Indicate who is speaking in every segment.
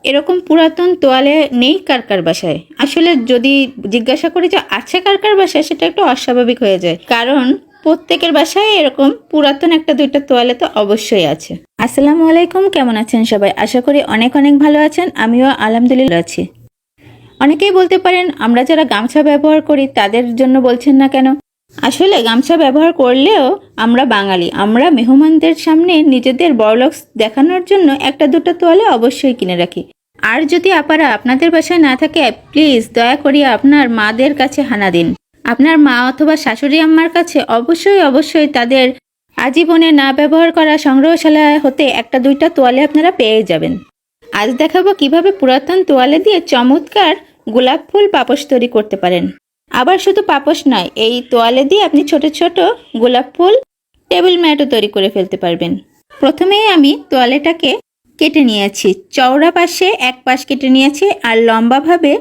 Speaker 1: এরকম পুরাতন তোয়ালে নেই কার কার বাসায়? আসলে যদি জিজ্ঞাসা করি যে আছে কার কার বাসায়, সেটা একটু অস্বাভাবিক হয়ে যায়, কারণ প্রত্যেকের বাসায় এরকম পুরাতন একটা দুইটা তোয়ালে তো অবশ্যই আছে। আসসালামু আলাইকুম, কেমন আছেন সবাই? আশা করি অনেক অনেক ভালো আছেন। আমিও আলহামদুলিল্লাহ আছি। অনেকেই বলতে পারেন আমরা যারা গামছা ব্যবহার করি তাদের জন্য বলছেন না কেন? আসলে গামছা ব্যবহার করলেও আমরা বাঙালি, আমরা মেহমানদের সামনে নিজেদের বড়লোক দেখানোর জন্য একটা দুটো তোয়ালে অবশ্যই কিনে রাখি। আর যদি আপারা আপনাদের বাসায় না থাকে, প্লিজ দয়া করিয়া আপনার মাদের কাছে হানা দিন। আপনার মা অথবা শাশুড়ি আম্মার কাছে অবশ্যই তাদের আজীবনে না ব্যবহার করা সংগ্রহশালা হতে একটা দুইটা তোয়ালে আপনারা পেয়ে যাবেন। আজ দেখাবো কিভাবে পুরাতন তোয়ালে দিয়ে চমৎকার গোলাপ ফুল পাপোশ তৈরি করতে পারেন। আবার শুধু পাপোশ নয়, এই তোয়ালে দিয়ে আপনি ছোট ছোট গোলাপ ফুল টেবিল ম্যাটও তৈরি করে ফেলতে পারবেন। প্রথমেই আমি তোয়ালেটাকে কেটে নিয়েছি। চওড়া পাশে এক পাশ কেটে নিয়েছি আর লম্বাভাবে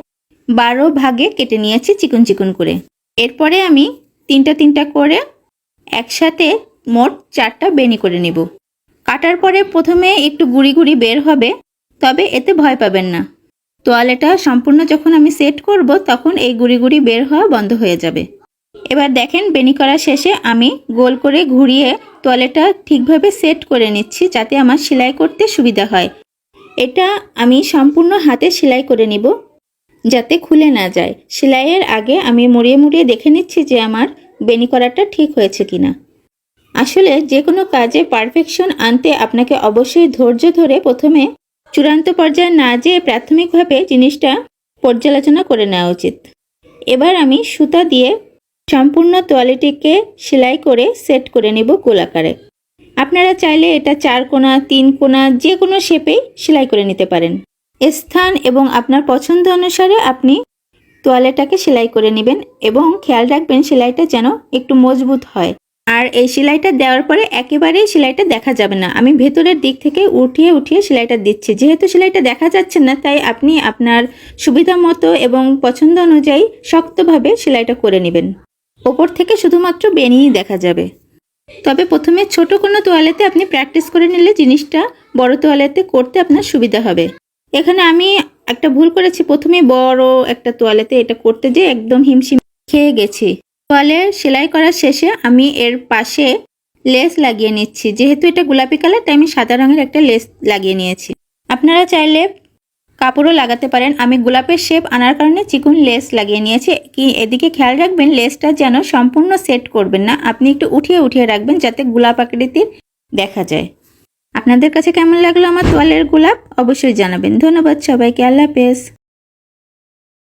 Speaker 1: 12 ভাগে কেটে নিয়েছি চিকন চিকন করে। এরপরে আমি তিনটা করে একসাথে মোট 4টা বেনি করে নেব। কাটার পরে প্রথমে একটু গুড়ি গুড়ি বের হবে, তবে এতে ভয় পাবেন না। তোয়ালেটা সম্পূর্ণ যখন আমি সেট করব তখন এই গুড়ি গুড়ি বের হওয়া বন্ধ হয়ে যাবে। এবার দেখেন, বেনি করা শেষে আমি গোল করে ঘুরিয়ে তোয়ালেটা ঠিকভাবে সেট করে নিচ্ছি যাতে আমার সেলাই করতে সুবিধা হয়। এটা আমি সম্পূর্ণ হাতে সেলাই করে নিব যাতে খুলে না যায়। সেলাইয়ের আগে আমি মুড়িয়ে দেখে নিচ্ছি যে আমার বেনি করাটা ঠিক হয়েছে কিনা। আসলে যে কোনো কাজে পারফেকশন আনতে আপনাকে অবশ্যই ধৈর্য ধরে প্রথমে চূড়ান্ত পর্যায়ে না যেয়ে প্রাথমিকভাবে জিনিসটা পর্যালোচনা করে নেওয়া উচিত। এবার আমি সুতা দিয়ে সম্পূর্ণ তোয়ালেটিকে সেলাই করে সেট করে নেব গোলাকারে। আপনারা চাইলে এটা 4 কোণা 3 কোণা যে কোনো শেপেই সেলাই করে নিতে পারেন। স্থান এবং আপনার পছন্দ অনুসারে আপনি তোয়ালেটাকে সেলাই করে নেবেন এবং খেয়াল রাখবেন সেলাইটা যেন একটু মজবুত হয়। আর এই সেলাইটা দেওয়ার পরে একেবারেই সেলাইটা দেখা যাবে না। আমি ভেতরের দিক থেকে উঠিয়ে সেলাইটা দিচ্ছি। যেহেতু সেলাইটা দেখা যাচ্ছে না, তাই আপনি আপনার সুবিধা মতো এবং পছন্দ অনুযায়ী শক্তভাবে সেলাইটা করে নেবেন। ওপর থেকে শুধুমাত্র বেনিই দেখা যাবে। তবে প্রথমে ছোট কোনো তোয়ালেতে আপনি প্র্যাকটিস করে নিলে জিনিসটা বড় তোয়ালেতে করতে আপনার সুবিধা হবে। এখানে আমি একটা ভুল করেছি, প্রথমে বড় একটা তোয়ালেতে এটা করতে যেয়ে একদম হিমশিম খেয়ে গেছি। তোয়ালের সেলাই করার শেষে আমি এর পাশে লেস লাগিয়ে নিচ্ছি। যেহেতু এটা গোলাপি কালার, তাই আমি সাদা রঙের একটা লেস লাগিয়ে নিয়েছি। আপনারা চাইলে কাপড়ও লাগাতে পারেন। আমি গোলাপের শেপ আনার কারণে চিকন লেস লাগিয়ে নিয়েছি। এদিকে খেয়াল রাখবেন লেসটা যেন সম্পূর্ণ সেট করবেন না, আপনি একটু উঠিয়ে রাখবেন যাতে গোলাপ আকৃতির দেখা যায়। আপনাদের কাছে কেমন লাগলো আমার তোয়ালের গোলাপ অবশ্যই জানাবেন। ধন্যবাদ সবাইকে। আল্লাহ হাফেজ।